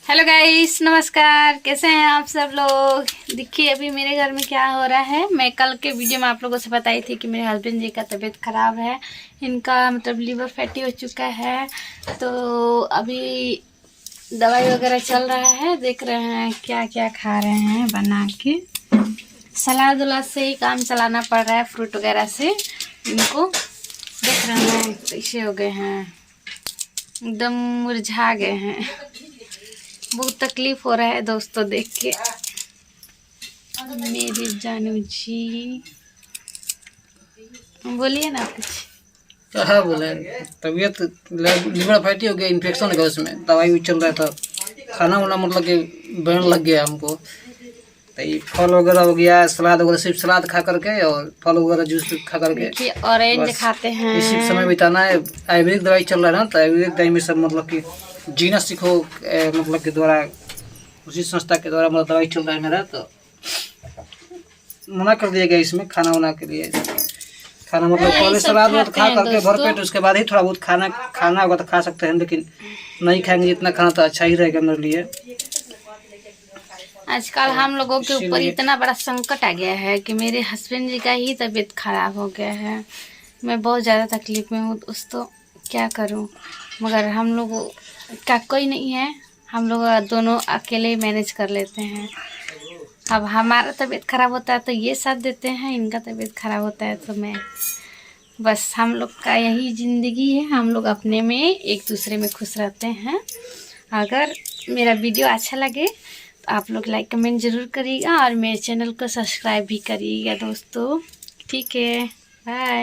Hello guys, नमस्कार। कैसे हैं आप सब लोग। देखिए अभी मेरे घर में क्या हो रहा है। मैं कल के वीडियो में आप लोगों से बताई थी कि मेरे हस्बैंड जी का तबीयत ख़राब है। इनका मतलब लीवर फैटी हो चुका है, तो अभी दवाई वगैरह चल रहा है। देख रहे हैं क्या क्या खा रहे हैं बना के। सलाद वलाद से ही काम चलाना पड़ रहा है, फ्रूट वगैरह से। इनको देख रहे हैं कैसे हो गए हैं, एकदम मुरझा गए हैं। बहुत तकलीफ हो रहा है दोस्तों देख के। मेरी जानू जी बोलिए ना कुछ। क्या बोले, तबीयत लीवर फैटी हो गया, इन्फेक्शन हो गया उसमें। दवाई भी चल रहा था, खाना वाना मतलब कि बनने लग गया हमको। तो ये फल वगैरह हो गया, सलाद वगैरह, सिर्फ सलाद खा करके और फल वगैरह जूस खा करके देखिए ऑरेंज बस खाते हैं। इसी समय बिताना है। आयुर्वेदिक दवाई चल रहा है ना, तो आयुर्वेदिक दवाई में सब मतलब कि जीना सीखो मतलब के द्वारा, उसी संस्था के द्वारा मतलब दवाई चल रहा है मेरा। तो मना कर दिया गया इसमें खाना वाना के लिए। खाना मतलब पहले सलाद वाद खा करके भर पेट, उसके बाद ही थोड़ा बहुत खाना होगा तो खा सकते हैं, लेकिन नहीं खाएंगे जितना खाना तो अच्छा ही रहेगा मेरे लिए। आजकल हम लोगों के ऊपर इसीलिए इतना बड़ा संकट आ गया है कि मेरे हस्बैंड जी का ही तबीयत खराब हो गया है। मैं बहुत ज़्यादा तकलीफ में हूँ दोस्तों, क्या करूँ। मगर हम लोग का कोई नहीं है, हम लोग दोनों अकेले मैनेज कर लेते हैं। अब हमारा तबीयत खराब होता है तो ये साथ देते हैं, इनका तबीयत खराब होता है तो मैं। बस हम लोग का यही ज़िंदगी है। हम लोग अपने में एक दूसरे में खुश रहते हैं। अगर मेरा वीडियो अच्छा लगे तो आप लोग लाइक कमेंट ज़रूर करिएगा और मेरे चैनल को सब्सक्राइब भी करिएगा दोस्तों। ठीक है, बाय।